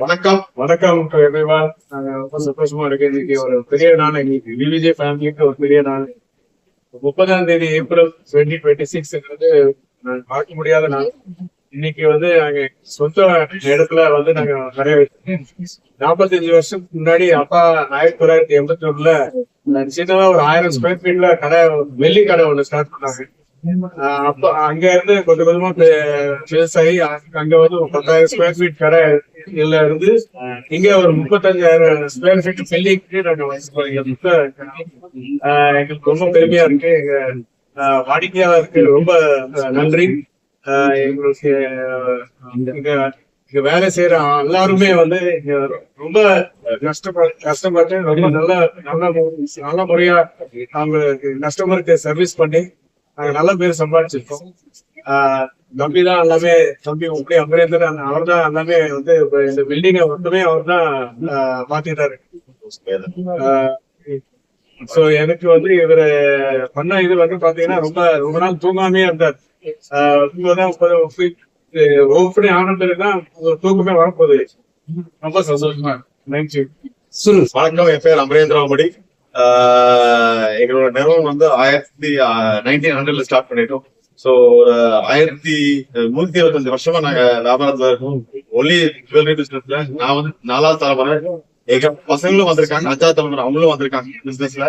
வணக்கம் வணக்கம் எவ்ரிவான். நாங்க ரொம்ப சந்தோஷமா இருக்கு. இன்னைக்கு ஒரு பெரிய நாள். இன்னைக்கு விவிஜே ஃபேமிலிக்கு ஒரு பெரிய நாள். 30ஆம் தேதி ஏப்ரல் 2026 நாங்க பார்க்க முடியாத நாள். இன்னைக்கு நாங்க சொந்த இடத்துல நாங்க நிறைய 45 வருஷத்துக்கு முன்னாடி அப்பா 1981ல சின்னதா ஒரு 1000 ஸ்கொயர் ஃபீட்ல கடை, வெள்ளி கடை ஒண்ணு ஸ்டார்ட் பண்ணாங்க. அப்ப அங்க இருந்து கொஞ்சம் கொஞ்சமா பெருசாகி அங்க ஒரு 10,000 ஸ்கொயர் ஃபீட் கடை இதுல இருந்து இங்க ஒரு 35,000 ஸ்கொயர் ஃபீட் வெள்ளிக்கு நாங்க வச்சிருக்கோம். எங்களுக்கு ரொம்ப பெருமையா இருக்கு. எங்க வாடிக்கையாளருக்கு ரொம்ப நன்றி. எங்களுக்கு இங்க வேலை செய்யற எல்லாருமே ரொம்ப கஷ்டப்பட்டு ரொம்ப நல்ல முறையா அவங்களுக்கு கஸ்டமருக்கு சர்வீஸ் பண்ணி நாங்க நல்ல பேர் சம்பாதிச்சிருக்கோம். தம்பிதான் எல்லாமே. தம்பி அப்படியே அமரேந்தர் அவர் தான் எல்லாமே இந்த பில்டிங்கை மட்டுமே அவர் தான் மாத்திட்டாரு. சோ எனக்கு இவரு பண்ண இது பாத்தீங்கன்னா ரொம்ப நாள் தூங்காமே இருந்தார். ஓப்பனே ஆன பிறகுதான் தூக்கமே வரப்போகுது. ரொம்ப சந்தோஷமா. நன்றி. வணக்கம், என் பேர் அமரேந்திராமடி. எங்களோட நிறுவனம் 1900 ஸ்டார்ட் பண்ணிட்டோம். ஸோ 1125 வருஷமா நாங்க வியாபாரத்துல இருக்கோம். ஒன்லி ஜுவல்லரி பிசினஸ்ல. நான் 4வது தலைமுறை. எங்க பசங்களும் வந்திருக்காங்க, 5வது தலைமுறை அவங்களும் வந்திருக்காங்க பிசினஸ்ல.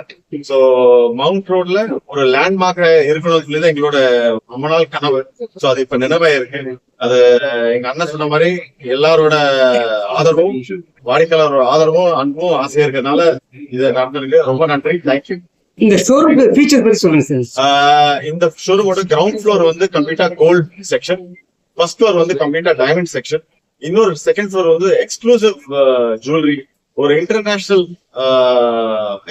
சோ மவுண்ட் ரோட்ல ஒரு லேண்ட்மார்க் இருக்கணும்னு சொல்லிதான் எங்களோட ரொம்ப நாள் கனவு. சோ அது இப்ப நினைவாயிருக்கு. அது எங்க அண்ணன் சொன்ன மாதிரி எல்லாரோட ஆதரவும், வாடிக்கையாளரோட ஆதரவும், அன்பும், ஆசையா இருக்கிறதுனால இதை நடந்திருக்கு. ரொம்ப நன்றி. தேங்க்யூ. இந்த ஷோரூம் ஃபீச்சர் பத்தி சொல்லுங்க சார். இந்த ஷோரூமோட கிரவுண்ட் ஃப்ளோர் கம்ப்ளீட்டா கோல்ட் செக்ஷன், ஃபர்ஸ்ட் ஃப்ளோர் கம்ப்ளீட்டா டைமண்ட் செக்ஷன், இன்னொரு செகண்ட் ஃப்ளோர் எக்ஸ்க்ளூசிவ் ஜுவல்லரி. ஒரு இன்டர்நேஷனல்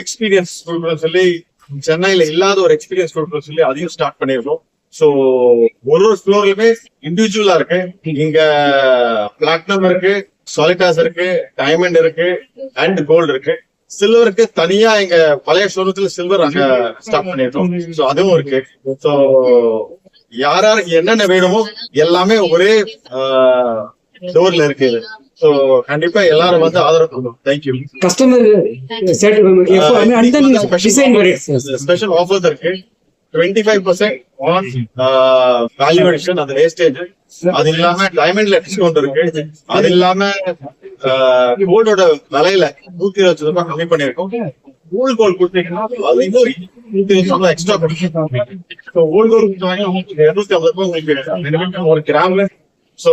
எக்ஸ்பீரியன்ஸ் கொடுக்கணும்னு சொல்லி, சென்னையில இல்லாத ஒரு எக்ஸ்பீரியன்ஸ் கொடுக்கணும்னு சொல்லி அதையும் ஸ்டார்ட் பண்ணிருக்கோம். சோ ஒரு ஃப்ளோர்லயுமே இண்டிவிஜுவலா இருக்கு. இங்க பிளாட்டினம் இருக்கு, சாலிட்டாஸ் இருக்கு, டைமண்ட் இருக்கு, அண்ட் கோல்டு இருக்கு. சில்வருக்கு தனியா எங்க பழைய ஷோரூமத்துல சில்வர் அங்க ஸ்டார்ட் பண்ணிருக்கோம். சோ அதுவும் இருக்கு. சோ யாராருக்கு என்னென்ன வேணுமோ எல்லாமே ஒரே டோர்ல இருக்கு. சோ கண்டிப்பா எல்லாரும் ஆதரவு கொடுக்கணும். தேங்க்யூ. கஸ்டமர் ஸ்பெஷல் ஆஃபர்ஸ் இருக்கு. 25% ஆன் வேல்யூ அடிஷன், அந்த வேஸ்டேஜ். அது இல்லாம டைமண்ட்ல டிஸ்கவுண்ட் இருக்கு. அது இல்லாம கோல்டோட விலையில 120 ரூபாய் கம்மி பண்ணிருக்கோம். கோல்டு கொடுத்தீங்கன்னா அது இன்னும் 120 ரூபாய் எக்ஸ்ட்ரா கொடுக்கும். கோல்டு கொடுத்தாங்க உங்களுக்கு 250 ரூபாய் உங்களுக்கு ஒரு கிராம்ல. சோ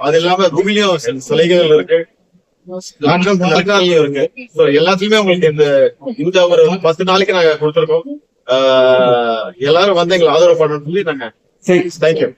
அது இல்லாம ரூபிலையும் சலுகைகள் இருக்கு, இருக்கு. சோ எல்லாத்துலயுமே உங்களுக்கு இந்த ஒரு 10 நாளைக்கு நாங்க கொடுத்துருக்கோம். எல்லாரும் எங்களை ஆதரவு பண்ணணும்னு சொல்லி நாங்க தேங்க்யூ.